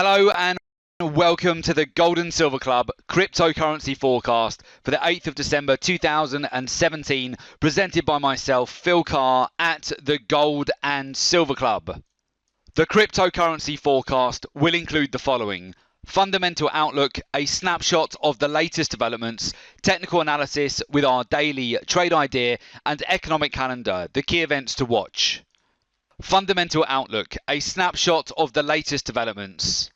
Hello and welcome to the Gold and Silver Club cryptocurrency forecast for the 8th of December 2017, presented by myself, Phil Carr, at the Gold and Silver Club. The cryptocurrency forecast will include the following: fundamental outlook, a snapshot of the latest developments, technical analysis with our daily trade idea, and economic calendar, the key events to watch. Fundamental outlook, a snapshot of the latest developments.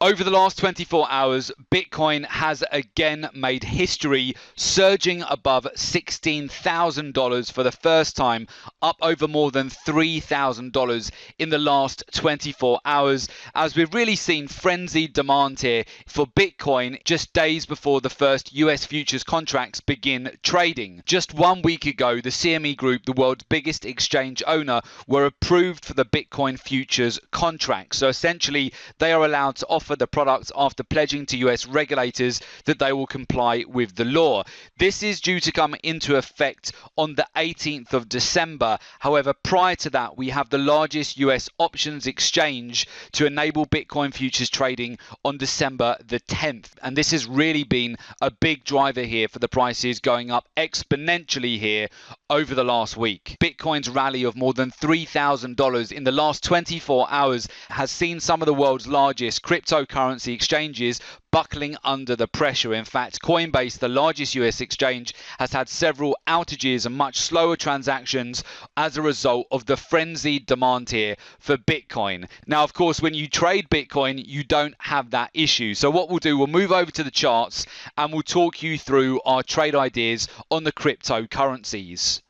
Over the last 24 hours, Bitcoin has again made history, surging above $16,000 for the first time, up over more than $3,000 in the last 24 hours, as we've really seen frenzied demand here for Bitcoin just days before the first US futures contracts begin trading. Just 1 week ago, the CME Group, the world's biggest exchange owner, were approved for the Bitcoin futures contracts. So essentially, they are allowed to offer the products after pledging to US regulators that they will comply with the law. This is due to come into effect on the 18th of December. However, prior to that, we have the largest US options exchange to enable Bitcoin futures trading on December the 10th. And this has really been a big driver here for the prices going up exponentially here over the last week. Bitcoin's rally of more than $3,000 in the last 24 hours has seen some of the world's largest cryptocurrency exchanges buckling under the pressure. In fact, Coinbase, the largest US exchange, has had several outages and much slower transactions as a result of the frenzied demand here for Bitcoin. Now, of course, when you trade Bitcoin, you don't have that issue. So what we'll do, we'll move over to the charts and we'll talk you through our trade ideas on the cryptocurrencies.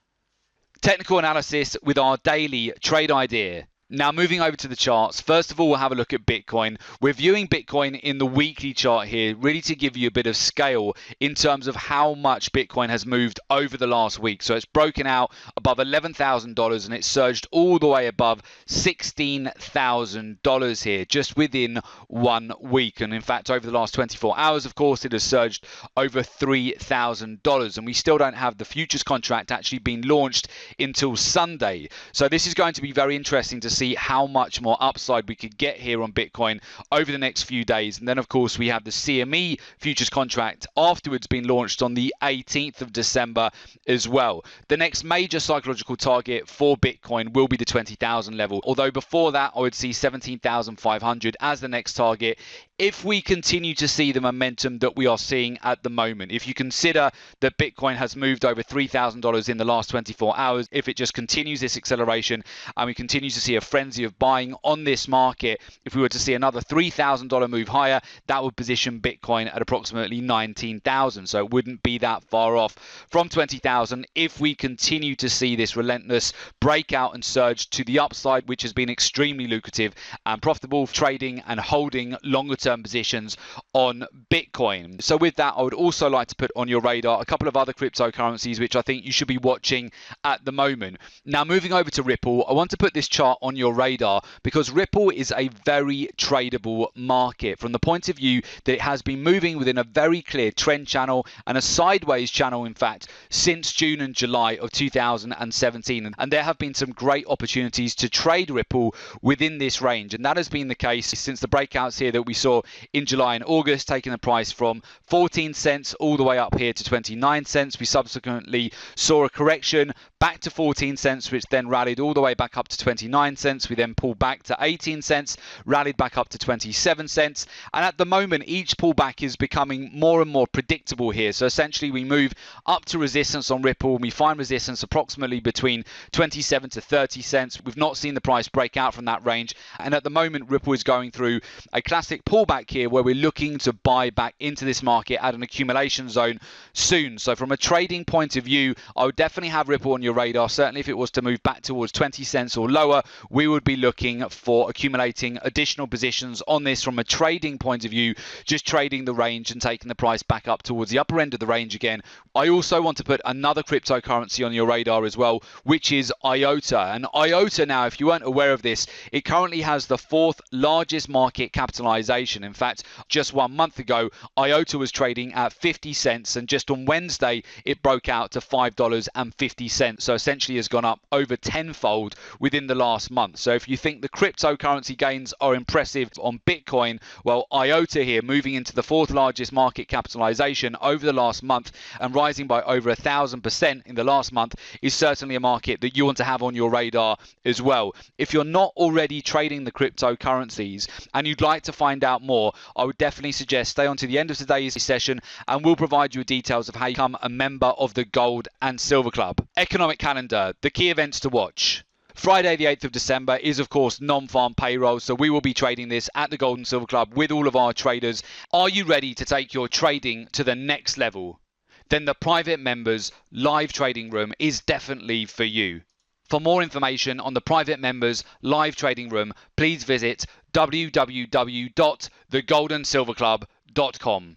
Technical analysis with our daily trade idea. Now, moving over to the charts, first of all, we'll have a look at Bitcoin. We're viewing Bitcoin in the weekly chart here, really to give you a bit of scale in terms of how much Bitcoin has moved over the last week. So it's broken out above $11,000 and it's surged all the way above $16,000 here, just within 1 week. And in fact, over the last 24 hours, of course, it has surged over $3,000. And we still don't have the futures contract actually being launched until Sunday. So this is going to be very interesting to see how much more upside we could get here on Bitcoin over the next few days. And then, of course, we have the CME futures contract afterwards being launched on the 18th of December as well. The next major psychological target for Bitcoin will be the 20,000 level, although before that I would see 17,500 as the next target if we continue to see the momentum that we are seeing at the moment. If you consider that Bitcoin has moved over $3,000 in the last 24 hours, if it just continues this acceleration and we continue to see a frenzy of buying on this market, if we were to see another $3,000 move higher, that would position Bitcoin at approximately 19,000. So it wouldn't be that far off from 20,000 if we continue to see this relentless breakout and surge to the upside, which has been extremely lucrative and profitable trading and holding longer term positions on Bitcoin. So with that, I would also like to put on your radar a couple of other cryptocurrencies which I think you should be watching at the moment. Now, moving over to Ripple, I want to put this chart on your radar because Ripple is a very tradable market from the point of view that it has been moving within a very clear trend channel and a sideways channel, in fact, since June and July of 2017. And there have been some great opportunities to trade Ripple within this range. And that has been the case since the breakouts here that we saw in July and August, taking the price from 14 cents all the way up here to 29 cents. We subsequently saw a correction back to 14 cents, which then rallied all the way back up to 29 cents. We then pulled back to 18 cents, rallied back up to 27 cents. And at the moment, each pullback is becoming more and more predictable here. So essentially, we move up to resistance on Ripple. We find resistance approximately between 27 to 30 cents. We've not seen the price break out from that range. And at the moment, Ripple is going through a classic pullback here where we're looking to buy back into this market at an accumulation zone soon. So from a trading point of view, I would definitely have Ripple on your radar. Certainly if it was to move back towards 20 cents or lower, we would be looking for accumulating additional positions on this from a trading point of view, just trading the range and taking the price back up towards the upper end of the range again. I also want to put another cryptocurrency on your radar as well, which is IOTA. And IOTA now, if you weren't aware of this, it currently has the 4th largest market capitalization capitalization. In fact, just 1 month ago, IOTA was trading at 50 cents, and just on Wednesday, it broke out to $5.50. So essentially has gone up over tenfold within the last month. So if you think the cryptocurrency gains are impressive on Bitcoin, well, IOTA here moving into the fourth largest market capitalization over the last month and rising by over 1,000% in the last month is certainly a market that you want to have on your radar as well. If you're not already trading the cryptocurrencies and you'd like to find out more, I would definitely suggest stay on to the end of today's session and we'll provide you with details of how you become a member of the Gold and Silver Club. Economic calendar, the key events to watch. Friday the 8th of December is of course non-farm payroll, so we will be trading this at the Gold and Silver Club with all of our traders. Are you ready to take your trading to the next level? Then the private members live trading room is definitely for you. For more information on the private members live trading room, please visit www.thegoldandsilverclub.com.